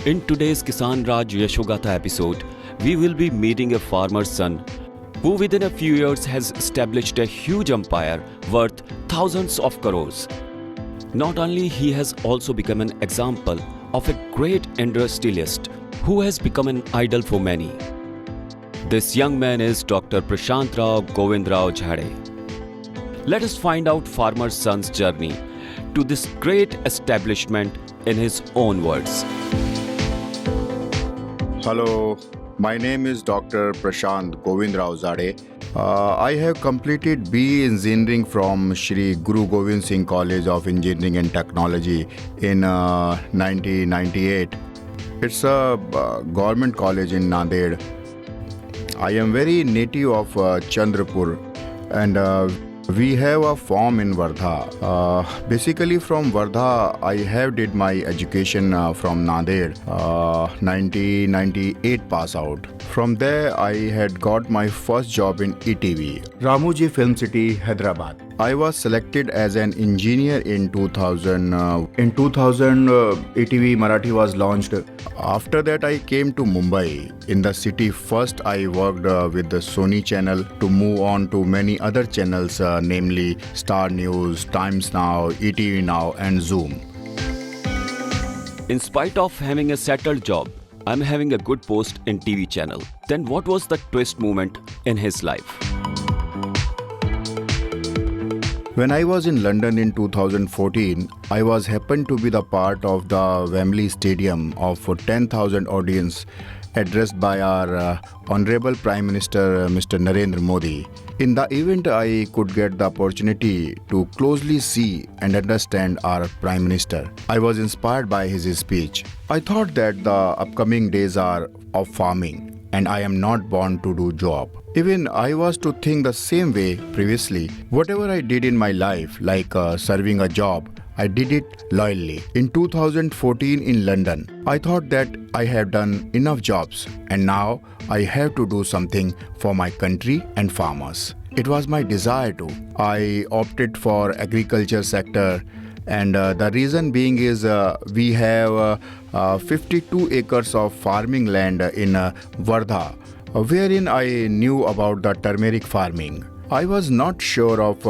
In today's Kisan Raj Yashogatha episode, we will be meeting a farmer's son who within a few years has established a huge empire worth thousands of crores. Not only he has also become an example of a great industrialist who has become an idol for many. This young man is Dr. Prashant Rao Govindrao Jhade. Let us find out farmer's son's journey to this great establishment in his own words. Hello, my name is Dr. Prashant Govindrao Jhade. I have completed BE Engineering from Shri Guru Govind Singh College of Engineering and Technology in 1998. It's a government college in Nanded. I am very native of Chandrapur and we have a farm in Wardha. Basically from Wardha, I have did my education from Nanded, 1998 pass out. From there, I had got my first job in ETV, Ramoji Film City, Hyderabad. I was selected as an engineer in 2000. In 2000, ETV Marathi was launched. After that, I came to Mumbai. In the city, first I worked with the Sony channel to move on to many other channels, namely Star News, Times Now, ETV Now and Zoom. In spite of having a settled job, I'm having a good post in TV channel. Then what was the twist moment in his life? When I was in London in 2014, I was happened to be the part of the Wembley Stadium of 10,000 audience addressed by our Honorable Prime Minister Mr. Narendra Modi. In the event, I could get the opportunity to closely see and understand our Prime Minister. I was inspired by his speech. I thought that the upcoming days are of farming and I am not born to do job. Even I was to think the same way previously. Whatever I did in my life, like serving a job, I did it loyally. In 2014 in London, I thought that I have done enough jobs and now I have to do something for my country and farmers. It was my desire to. I opted for agriculture sector and the reason being is we have 52 acres of farming land in Wardha, wherein I knew about the turmeric farming. I was not sure of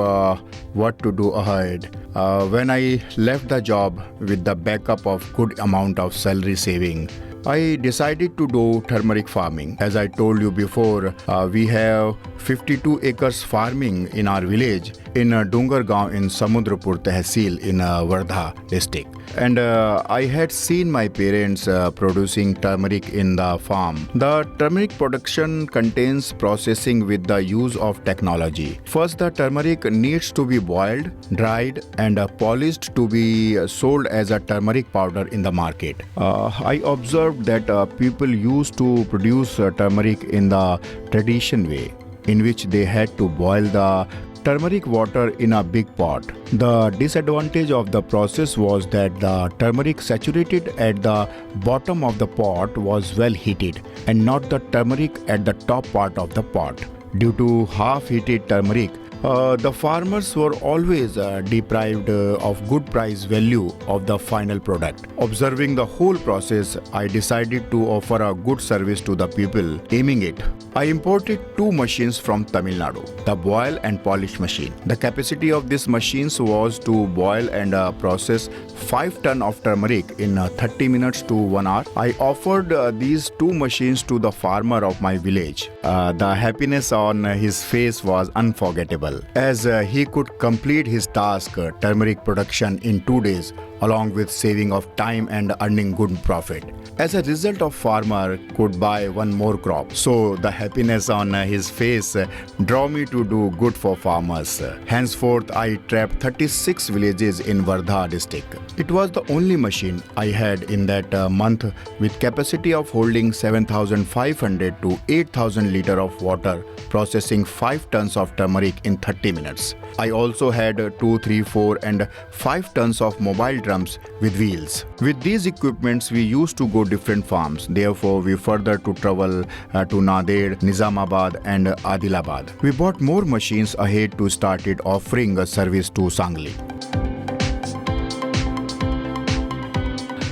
what to do ahead. When I left the job with the backup of good amount of salary saving, I decided to do turmeric farming. As I told you before, we have 52 acres farming in our village in Dungargaon in Samudrapur Tehsil in Wardha district. And I had seen my parents producing turmeric in the farm. The turmeric production contains processing with the use of technology. First, the turmeric needs to be boiled, dried and polished to be sold as a turmeric powder in the market. I observed that people used to produce turmeric in the traditional way, in which they had to boil the turmeric water in a big pot. The disadvantage of the process was that the turmeric saturated at the bottom of the pot was well heated and not the turmeric at the top part of the pot. Due to half-heated turmeric, the farmers were always deprived of good price value of the final product. Observing the whole process, I decided to offer a good service to the people aiming it. I imported 2 machines from Tamil Nadu, the boil and polish machine. The capacity of these machines was to boil and process 5 tons of turmeric in 30 minutes to 1 hour. I offered these 2 machines to the farmer of my village. The happiness on his face was unforgettable, as he could complete his task, turmeric production, in 2 days, along with saving of time and earning good profit. As a result of farmer could buy 1 more crop. So the happiness on his face drew me to do good for farmers. Henceforth, I trapped 36 villages in Wardha district. It was the only machine I had in that month with capacity of holding 7,500 to 8,000 liters of water, processing 5 tons of turmeric in 30 minutes. I also had 2, 3, 4 and 5 tons of mobile drums with wheels. With these equipments, we used to go different farms. Therefore, we further to travel to Nanded, Nizamabad and Adilabad. We bought more machines ahead to started offering a service to Sangli.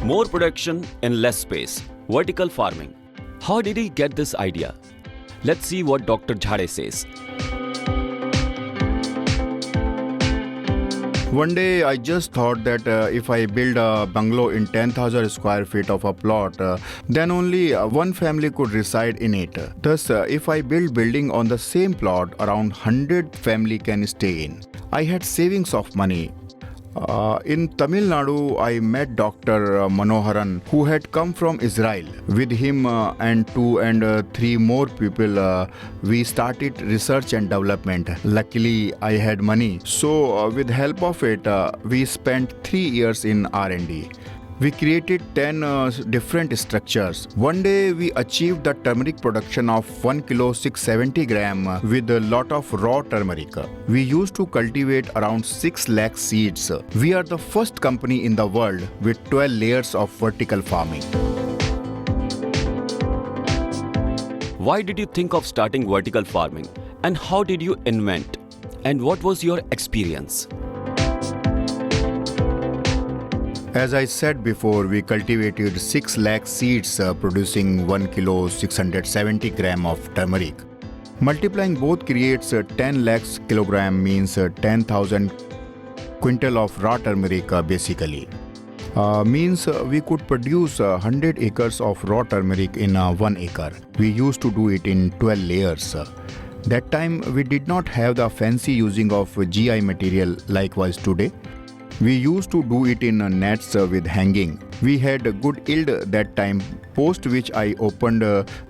More production in less space. Vertical farming. How did he get this idea? Let's see what Dr. Jhade says. One day I just thought that if I build a bungalow in 10,000 square feet of a plot, then only one family could reside in it. Thus, if I build building on the same plot, around 100 family can stay in. I had savings of money. In Tamil Nadu, I met Dr. Manoharan, who had come from Israel. With him and 2 and 3 more people, we started research and development. Luckily, I had money. So, with help of it, we spent 3 years in R&D. We created 10 different structures. One day we achieved the turmeric production of 1 kilo 670 gram with a lot of raw turmeric. We used to cultivate around 6 lakh seeds. We are the first company in the world with 12 layers of vertical farming. Why did you think of starting vertical farming? And how did you invent? And what was your experience? As I said before, we cultivated 6 lakh seeds producing 1 kilo 670 gram of turmeric. Multiplying both creates 10 lakhs kilogram means 10,000 quintal of raw turmeric basically. Means we could produce 100 acres of raw turmeric in 1 acre. We used to do it in 12 layers. That time we did not have the fancy using of GI material likewise today. We used to do it in nets with hanging. We had a good yield that time, post which I opened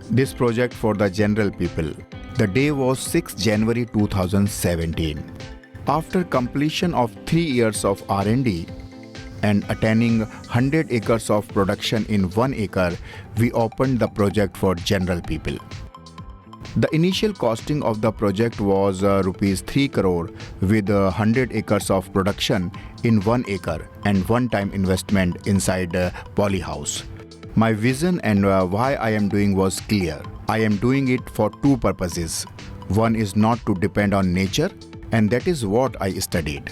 this project for the general people. The day was 6 January 2017. After completion of 3 years of R&D and attaining 100 acres of production in 1 acre, we opened the project for general people. The initial costing of the project was rupees 3 crore with 100 acres of production in 1 acre and one-time investment inside Polyhouse. My vision and why I am doing was clear. I am doing it for 2 purposes. One is not to depend on nature, and that is what I studied.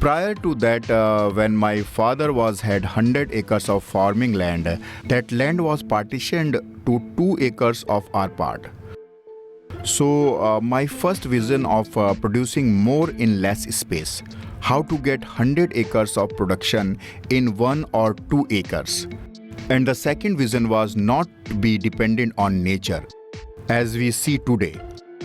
Prior to that, when my father had 100 acres of farming land, that land was partitioned to 2 acres of our part. So my first vision of producing more in less space, how to get 100 acres of production in 1 or 2 acres. And the second vision was not to be dependent on nature. As we see today,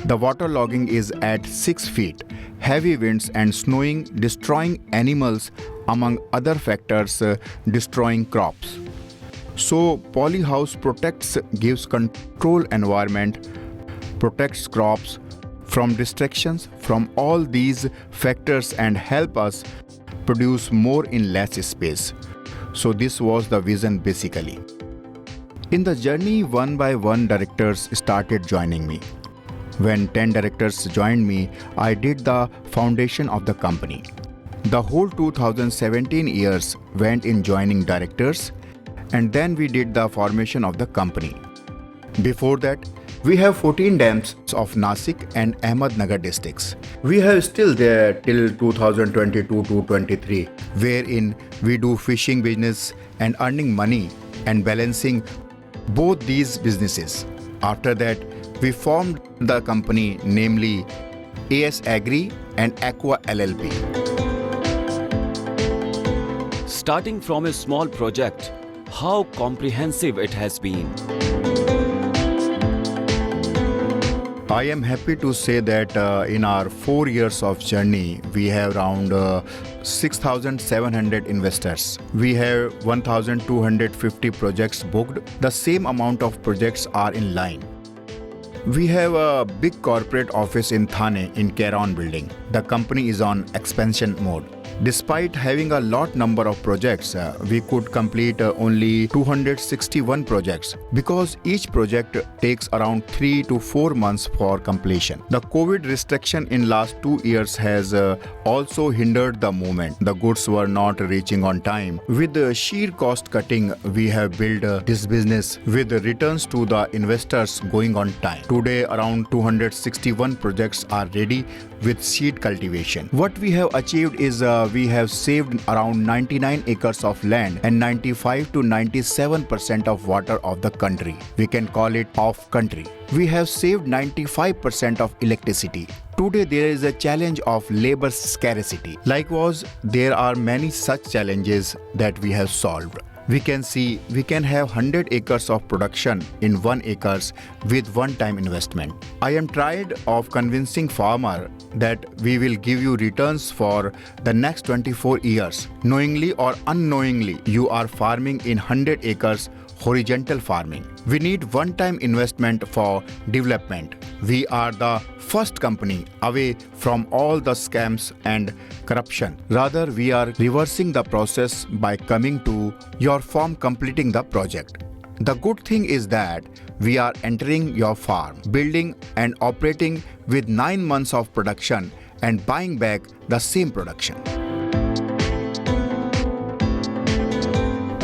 the water logging is at 6 feet, heavy winds and snowing destroying animals among other factors destroying crops. So Polyhouse protects, gives control environment, protects crops from distractions from all these factors and help us produce more in less space. So this was the vision basically. In the journey, one by one directors started joining me. When 10 directors joined me, I did the foundation of the company. The whole 2017 years went in joining directors, and then we did the formation of the company. Before that, we have 14 dams of Nasik and Ahmednagar districts. We have still there till 2022-23, wherein we do fishing business and earning money and balancing both these businesses. After that, we formed the company, namely AS Agri and Aqua LLP. Starting from a small project, how comprehensive it has been. I am happy to say that in our 4 years of journey, we have around 6,700 investors. We have 1,250 projects booked. The same amount of projects are in line. We have a big corporate office in Thane in Keron building. The company is on expansion mode. Despite having a lot number of projects, we could complete only 261 projects because each project takes around 3 to 4 months for completion. The COVID restriction in last 2 years has also hindered the movement. The goods were not reaching on time. With the sheer cost cutting, we have built this business with the returns to the investors going on time. Today, around 261 projects are ready with seed cultivation. What we have achieved is we have saved around 99 acres of land and 95 to 97% of water of the country. We can call it off country. We have saved 95% of electricity. Today there is a challenge of labor scarcity. Likewise, there are many such challenges that we have solved. We can see we can have 100 acres of production in 1 acres with one-time investment. I am tired of convincing farmer that we will give you returns for the next 24 years. Knowingly or unknowingly, you are farming in 100 acres horizontal farming. We need one-time investment for development. We are the first company away from all the scams and corruption. Rather, we are reversing the process by coming to your farm, completing the project. The good thing is that we are entering your farm, building and operating with 9 months of production and buying back the same production.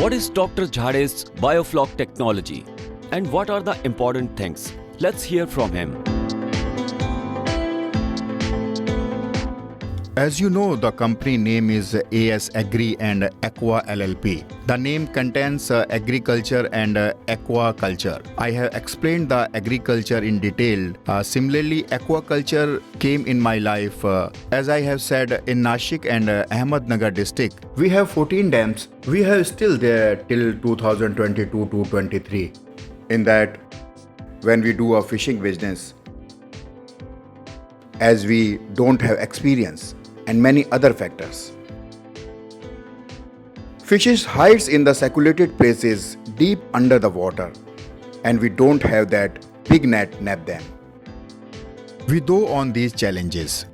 What is Dr. Jhade's Biofloc technology and what are the important things? Let's hear from him. As you know, the company name is AS Agri and Aqua LLP. The name contains agriculture and aquaculture. I have explained the agriculture in detail. Similarly, aquaculture came in my life. As I have said, in Nashik and Ahmednagar district, we have 14 dams. We have still there till 2022 to 23. In that, when we do a fishing business, as we don't have experience, and many other factors. Fishes hides in the secluded places deep under the water, and we don't have that big net nab them. We do on these challenges.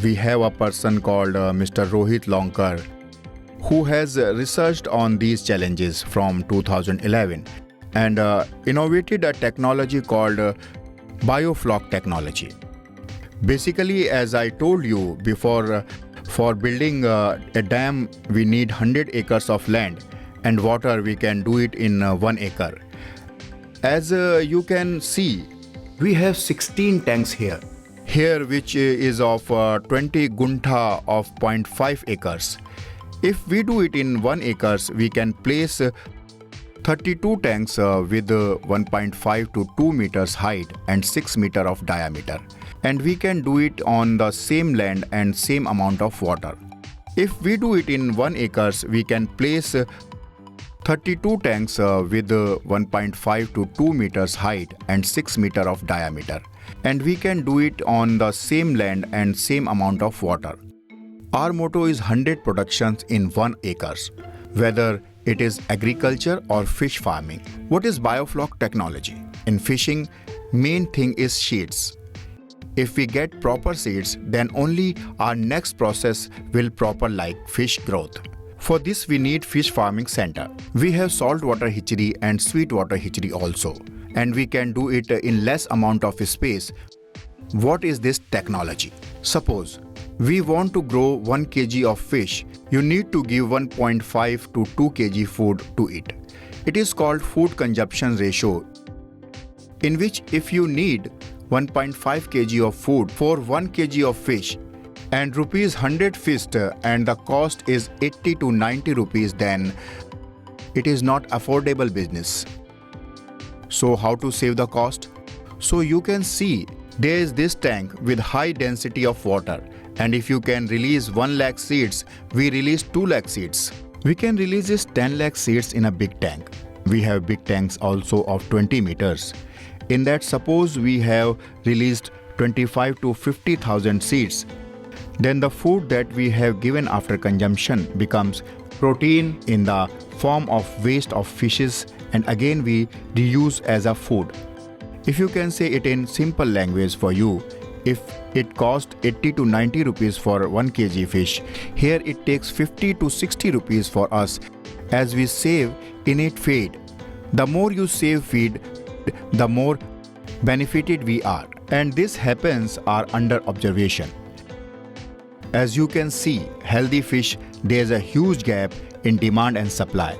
We have a person called Mr. Rohit Lonkar who has researched on these challenges from 2011 and innovated a technology called Biofloc technology. Basically, as I told you before, for building a dam, we need 100 acres of land, and water we can do it in 1 acre. As you can see, we have 16 tanks here. Here, which is of 20 guntha of 0.5 acres. If we do it in 1 acres, we can place 32 tanks with 1.5 to 2 meters height and 6 meter of diameter. And we can do it on the same land and same amount of water. If we do it in 1 acres, we can place 32 tanks with 1.5 to 2 meters height and 6 meter of diameter. And we can do it on the same land and same amount of water. Our motto is 100 productions in 1 acres, whether it is agriculture or fish farming. What is Biofloc technology? In fishing, main thing is seeds. If we get proper seeds, then only our next process will proper like fish growth. For this we need fish farming center. We have saltwater hatchery and sweetwater hatchery also, and we can do it in less amount of space. What is this technology? Suppose we want to grow 1 kg of fish, you need to give 1.5 to 2 kg food to it. It is called food consumption ratio, in which if you need 1.5 kg of food for 1 kg of fish and rupees 100 fish and the cost is 80 to 90 rupees, then it is not affordable business. So how to save the cost? So you can see there is this tank with high density of water, and if you can release 1 lakh seeds, we release 2 lakh seeds. We can release this 10 lakh seeds in a big tank. We have big tanks also of 20 meters. In that, suppose we have released 25 to 50,000 seeds, then the food that we have given after consumption becomes protein in the form of waste of fishes, and again we reuse as a food. If you can say it in simple language for you, if it cost 80 to 90 rupees for 1 kg fish, here it takes 50 to 60 rupees for us, as we save in it feed. The more you save feed, the more benefited we are, and this happens are under observation. As you can see, healthy fish, there is a huge gap in demand and supply.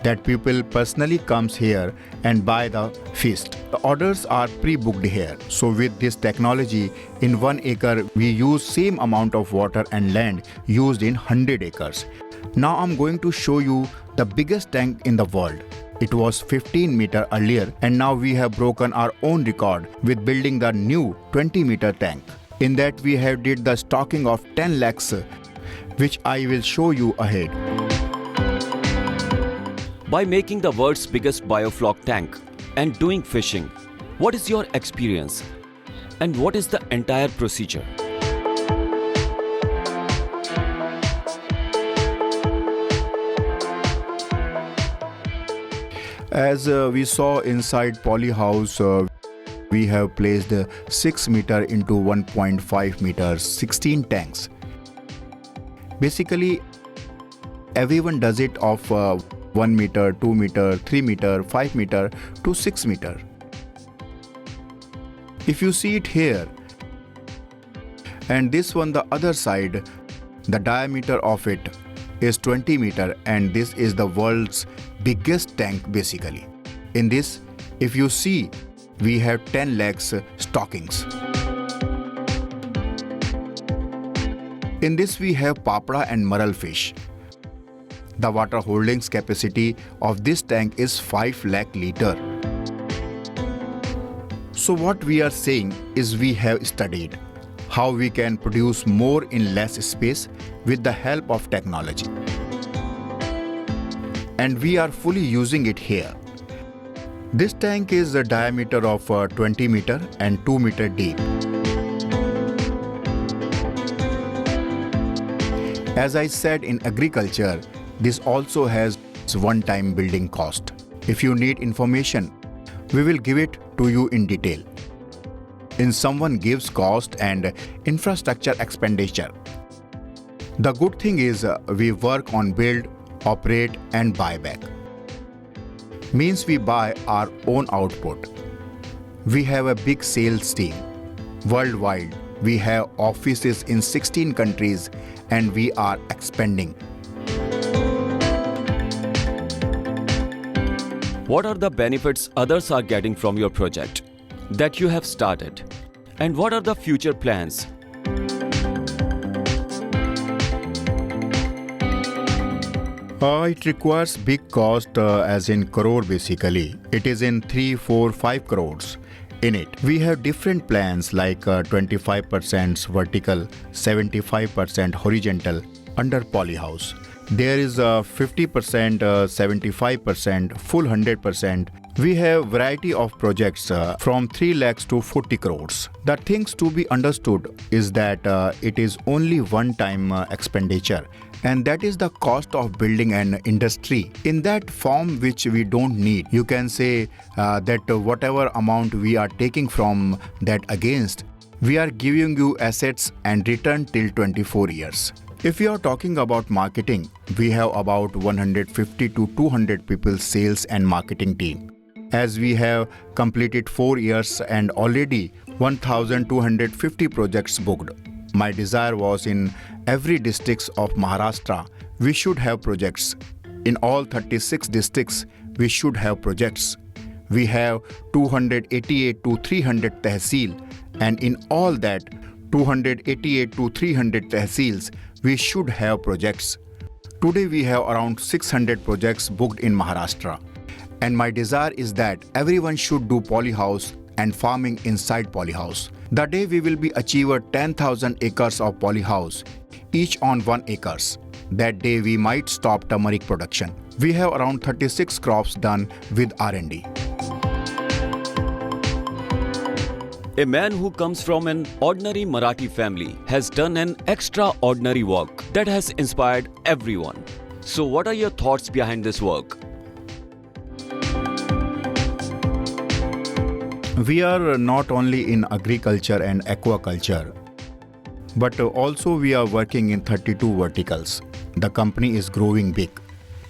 that people personally comes here and buy the feast. The orders are pre-booked here. So with this technology, in 1 acre, we use same amount of water and land used in 100 acres. Now I'm going to show you the biggest tank in the world. It was 15 meter earlier, and now we have broken our own record with building the new 20 meter tank. In that we have did the stocking of 10 lakhs, which I will show you ahead. By making the world's biggest biofloc tank and doing fishing, what is your experience? And what is the entire procedure? As we saw inside Polyhouse, we have placed 6 meter into 1.5 meters, 16 tanks. Basically, everyone does it of 1 meter, 2 meter, 3 meter, 5 meter to 6 meter. If you see it here, and this one the other side, the diameter of it is 20 meter, and this is the world's biggest tank basically. In this, if you see, we have 10 lakhs stockings. In this we have papra and marl fish. The water holdings capacity of this tank is 5 lakh liter. So what we are saying is we have studied how we can produce more in less space with the help of technology. And we are fully using it here. This tank is a diameter of 20 meter and 2 meter deep. As I said, in agriculture, this also has one-time building cost. If you need information, we will give it to you in detail. In someone gives cost and infrastructure expenditure. The good thing is we work on build, operate and buy back. Means we buy our own output. We have a big sales team. Worldwide, we have offices in 16 countries and we are expanding. What are the benefits others are getting from your project that you have started? And what are the future plans? It requires big cost as in crore basically. It is in 3, 4, 5 crores. In it, we have different plans like 25% vertical, 75% horizontal under Polyhouse. There is 50%, 75%, full 100%. We have variety of projects from 3 lakhs to 40 crores. The things to be understood is that it is only one-time expenditure, and that is the cost of building an industry in that form which we don't need. You can say that whatever amount we are taking from that against, we are giving you assets and return till 24 years. If we are talking about marketing, we have about 150 to 200 people sales and marketing team. As we have completed 4 years and already 1,250 projects booked. My desire was in every districts of Maharashtra, we should have projects. In all 36 districts, we should have projects. We have 288 to 300 tehsil, and in all that 288 to 300 tehsils, we should have projects. Today we have around 600 projects booked in Maharashtra. And my desire is that everyone should do Polyhouse and farming inside Polyhouse. The day we will be achieve 10,000 acres of Polyhouse, each on 1 acres. That day we might stop turmeric production. We have around 36 crops done with R&D. A man who comes from an ordinary Marathi family has done an extraordinary work that has inspired everyone. So what are your thoughts behind this work? We are not only in agriculture and aquaculture, but also we are working in 32 verticals. The company is growing big.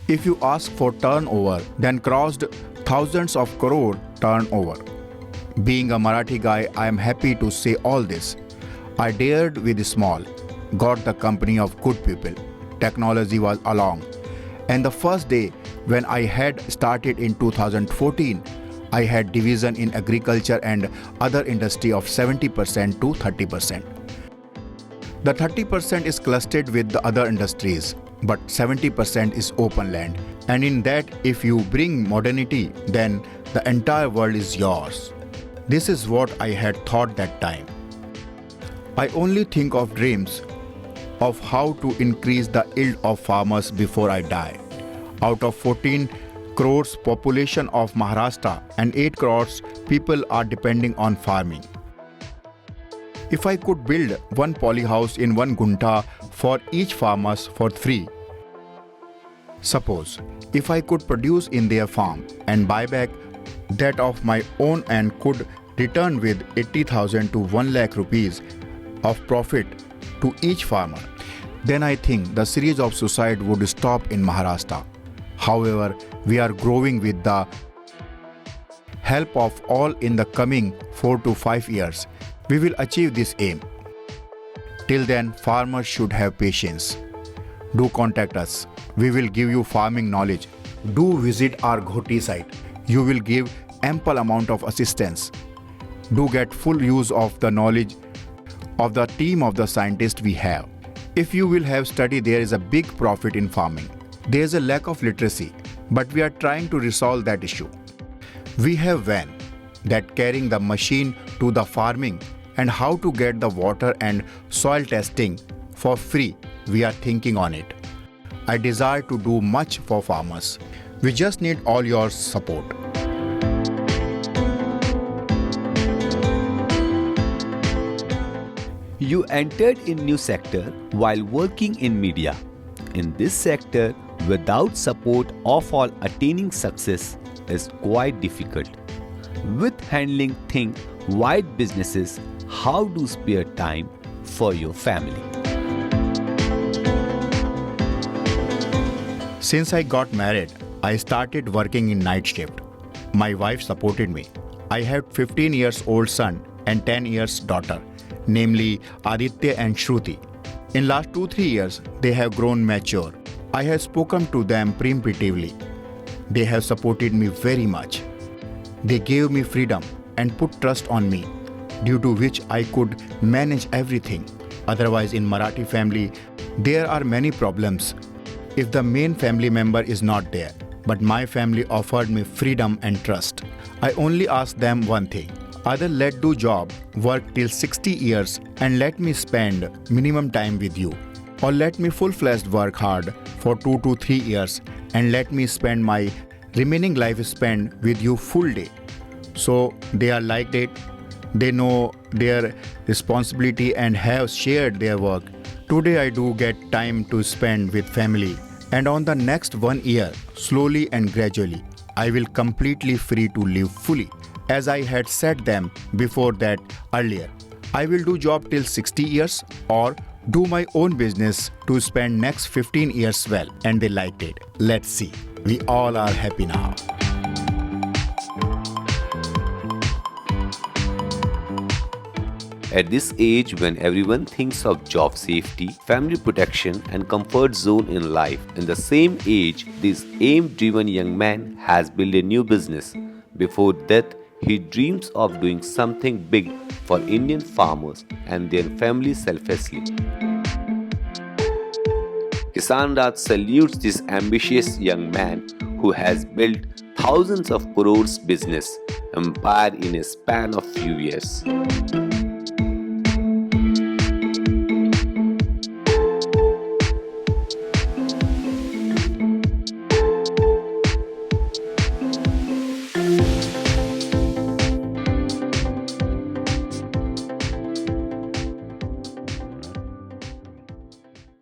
If you ask for turnover, then crossed thousands of crore turnover. Being a Marathi guy, I am happy to say all this. I dared with small, got the company of good people. Technology was along. And the first day, When I had started in 2014, I had division in agriculture and other industry of 70% to 30%. The 30% is clustered with the other industries, but 70% is open land. And in that, if you bring modernity, then the entire world is yours. This is what I had thought that time. I only think of dreams of how to increase the yield of farmers before I die. Out of 14 crores population of Maharashtra and 8 crores people are depending on farming. If I could build one polyhouse in 1 gunta for each farmers for free, suppose if I could produce in their farm and buy back that of my own and could return with 80,000 to 1 lakh rupees of profit to each farmer, then I think the series of suicide would stop in Maharashtra. However, we are growing with the help of all in the coming 4 to 5 years. We will achieve this aim. Till then, farmers should have patience. Do contact us. We will give you farming knowledge. Do visit our Ghoti site. You will give ample amount of assistance. Do get full use of the knowledge of the team of the scientists we have. If you will have studied, there is a big profit in farming. There is a lack of literacy, but we are trying to resolve that issue. We have van that carrying the machine to the farming and how to get the water and soil testing for free. We are thinking on it. I desire to do much for farmers. We just need all your support. You entered in new sector while working in media. In this sector, without support of all attaining success is quite difficult. With handling wide businesses, how to spare time for your family? Since I got married, I started working in night shift. My wife supported me. I have 15 years old son and 10 years daughter, namely Aditya and Shruti. In last 2-3 years, they have grown mature. I have spoken to them primitively. They have supported me very much. They gave me freedom and put trust on me, due to which I could manage everything. Otherwise, in Marathi family, there are many problems if the main family member is not there. But my family offered me freedom and trust. I only asked them one thing. Either let do job, work till 60 years and let me spend minimum time with you. Or let me full-fledged work hard for 2 to 3 years and let me spend my remaining life spent with you full day. So they are like that. They know their responsibility and have shared their work. Today I do get time to spend with family. And on the next 1 year, slowly and gradually, I will completely free to live fully. As I had said them before that earlier, I will do job till 60 years or do my own business to spend next 15 years well. And they liked it. Let's see. We all are happy now. At this age, when everyone thinks of job safety, family protection and comfort zone in life, in the same age, this aim-driven young man has built a new business. Before death, he dreams of doing something big for Indian farmers and their families selflessly. Kisan Raj salutes this ambitious young man who has built thousands of crores business empire in a span of few years.